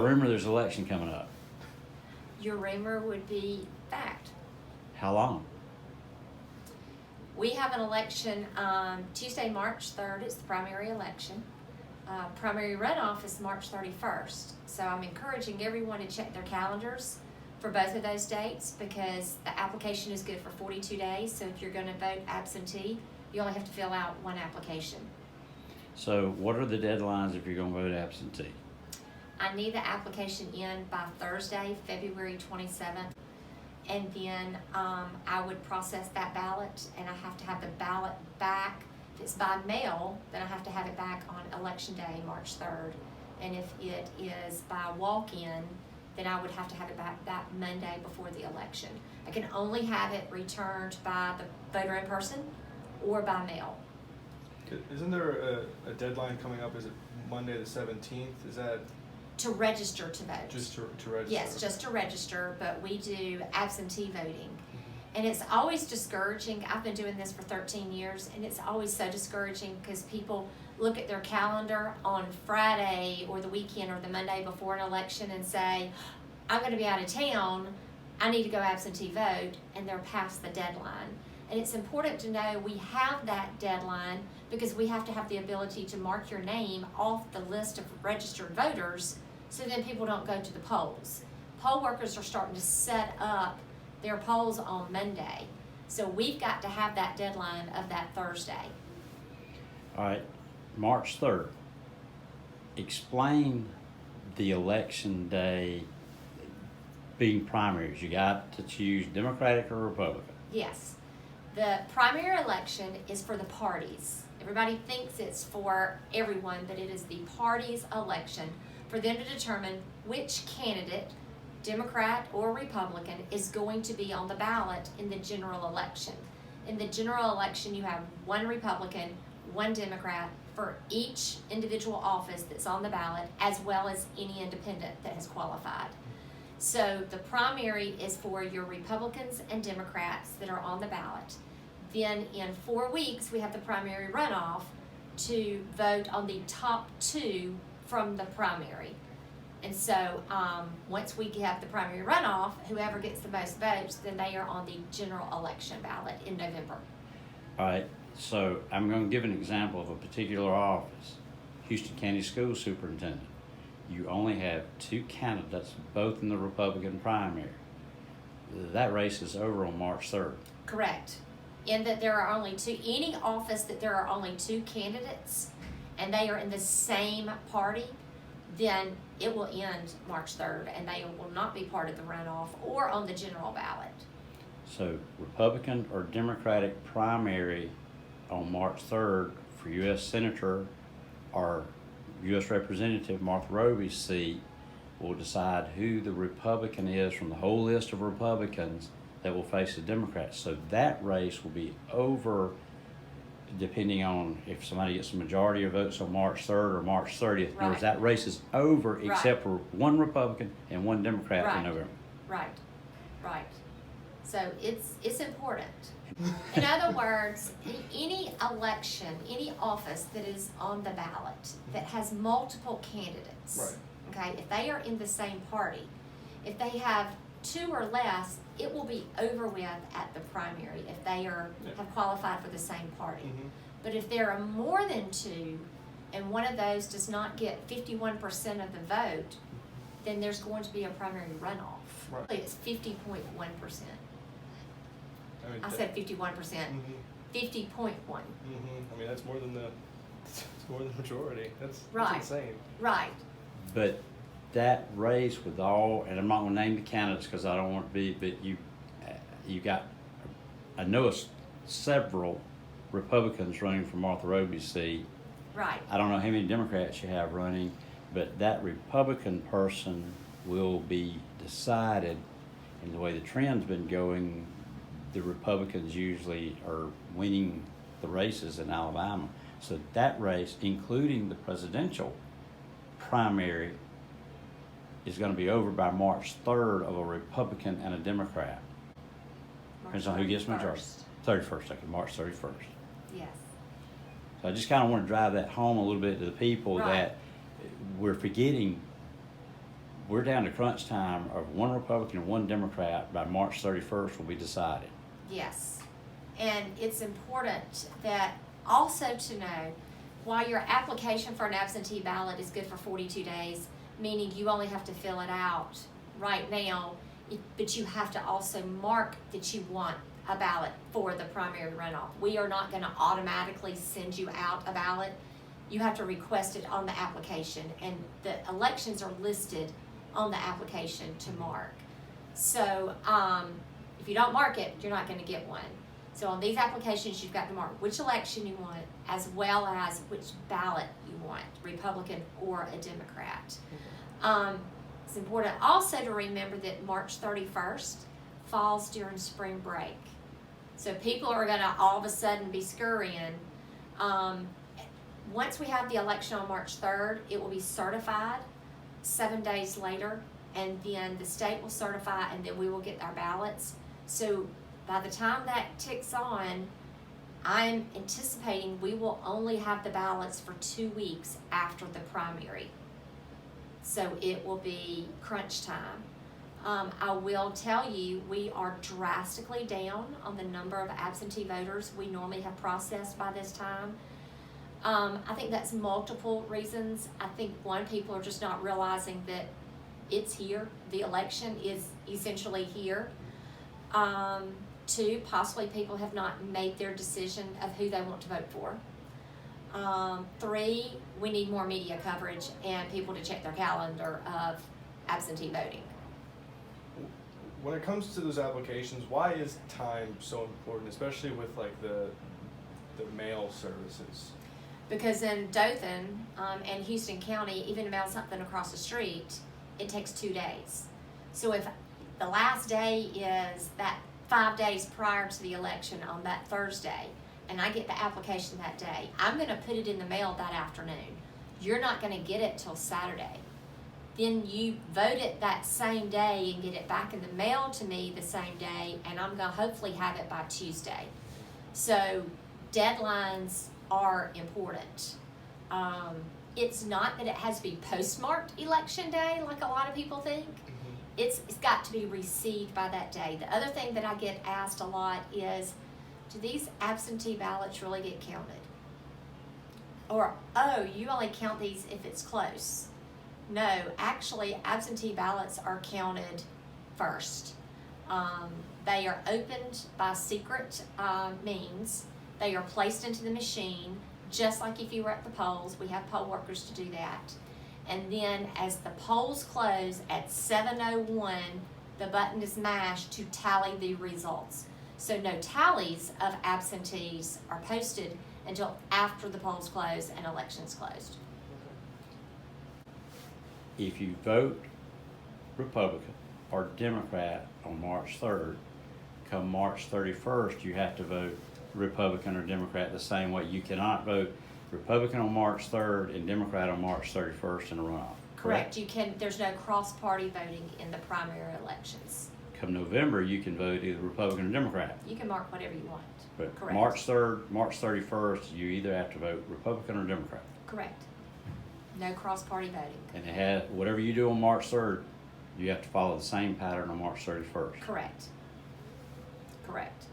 rumor there's an election coming up. Your rumor would be fact. How long? We have an election Tuesday, March 3rd. It's the primary election. Primary runoff is March 31st. So I'm encouraging everyone to check their calendars for both of those dates because the application is good for 42 days. So if you're going to vote absentee, you only have to fill out one application. So what are the deadlines if you're going to vote absentee? I need the application in by Thursday, February 27th. And then I would process that ballot, and I have to have the ballot back. If it's by mail, then I have to have it back on Election Day, March 3rd. And if it is by walk-in, then I would have to have it back that Monday before the election. I can only have it returned by the voter in person or by mail. Isn't there a deadline coming up? Is it Monday the 17th? Is that? To register to vote. Just to register? Yes, just to register, but we do absentee voting. And it's always discouraging. I've been doing this for 13 years, and it's always so discouraging because people look at their calendar on Friday or the weekend or the Monday before an election and say, I'm going to be out of town, I need to go absentee vote, and they're past the deadline. And it's important to know we have that deadline because we have to have the ability to mark your name off the list of registered voters so then people don't go to the polls. Poll workers are starting to set up their polls on Monday. So we've got to have that deadline of that Thursday. All right, March 3rd. Explain the election day being primaries. You got to choose Democratic or Republican. Yes. The primary election is for the parties. Everybody thinks it's for everyone, but it is the party's election for them to determine which candidate, Democrat or Republican, is going to be on the ballot in the general election. In the general election, you have one Republican, one Democrat for each individual office that's on the ballot, as well as any independent that has qualified. So the primary is for your Republicans and Democrats that are on the ballot. Then in 4 weeks, we have the primary runoff to vote on the top two from the primary. And so once we have the primary runoff, whoever gets the most votes, then they are on the general election ballot in November. All right, so I'm going to give an example of a particular office, Houston County School Superintendent. You only have two candidates, both in the Republican primary. That race is over on March 3rd. Correct. In that there are only two, any office that there are only two candidates and they are in the same party, then it will end March 3rd and they will not be part of the runoff or on the general ballot. So Republican or Democratic primary on March 3rd for U.S. Senator or U.S. Representative Martha Roby's seat will decide who the Republican is from the whole list of Republicans that will face the Democrats. So that race will be over depending on if somebody gets a majority of votes on March 3rd or March 30th. In other words, that race is over except for one Republican and one Democrat in November. Right. So it's important. In other words, any election, any office that is on the ballot that has multiple candidates, okay, if they are in the same party, if they have two or less, it will be over with at the primary if they have qualified for the same party. But if there are more than two and one of those does not get 51% of the vote, then there's going to be a primary runoff. It's 50.1%. I said 51%. 50.1. I mean, that's more than the majority. That's insane. Right. But that race with all, and I'm not going to name the candidates because I don't want to be, but you got, I know several Republicans running for Martha Roby's seat. Right. I don't know how many Democrats you have running, but that Republican person will be decided, and the way the trend's been going, the Republicans usually are winning the races in Alabama. So that race, including the presidential primary, is going to be over by March 3rd of a Republican and a Democrat. Depends on who gets majority. 31st, okay, March 31st. Yes. So I just kind of want to drive that home a little bit to the people that we're forgetting we're down to crunch time of one Republican and one Democrat by March 31st will be decided. Yes. And it's important that also to know, while your application for an absentee ballot is good for 42 days, meaning you only have to fill it out right now, but you have to also mark that you want a ballot for the primary runoff. We are not going to automatically send you out a ballot. You have to request it on the application, and the elections are listed on the application to mark. So if you don't mark it, you're not going to get one. So on these applications, you've got to mark which election you want, as well as which ballot you want, Republican or a Democrat. It's important also to remember that March 31st falls during spring break. So people are going to all of a sudden be scurrying. Once we have the election on March 3rd, it will be certified 7 days later, and then the state will certify, and then we will get our ballots. So by the time that ticks on, I'm anticipating we will only have the ballots for 2 weeks after the primary. So it will be crunch time. I will tell you, we are drastically down on the number of absentee voters we normally have processed by this time. I think that's multiple reasons. I think one, people are just not realizing that it's here. The election is essentially here. Two, possibly people have not made their decision of who they want to vote for. Three, we need more media coverage and people to check their calendar of absentee voting. When it comes to those applications, why is time so important, especially with like the mail services? Because in Dothan and Houston County, even to mail something across the street, it takes 2 days. So if the last day is that 5 days prior to the election on that Thursday, and I get the application that day, I'm going to put it in the mail that afternoon. You're not going to get it till Saturday. Then you vote it that same day and get it back in the mail to me the same day, and I'm going to hopefully have it by Tuesday. So deadlines are important. It's not that it has to be postmarked election day like a lot of people think. It's got to be received by that day. The other thing that I get asked a lot is, do these absentee ballots really get counted? Or, oh, you only count these if it's close. No, actually, absentee ballots are counted first. They are opened by secret means. They are placed into the machine, just like if you were at the polls. We have poll workers to do that. And then as the polls close at 7:01, the button is mashed to tally the results. So no tallies of absentees are posted until after the polls close and elections closed. If you vote Republican or Democrat on March 3rd, come March 31st, you have to vote Republican or Democrat the same way. You cannot vote Republican on March 3rd and Democrat on March 31st in a runoff. Correct. You can. There's no cross-party voting in the primary elections. Come November, you can vote either Republican or Democrat. You can mark whatever you want. But Correct. March 3rd, March 31st, you either have to vote Republican or Democrat. Correct. No cross-party voting. And it has, whatever you do on March 3rd, you have to follow the same pattern on March 31st. Correct. Correct.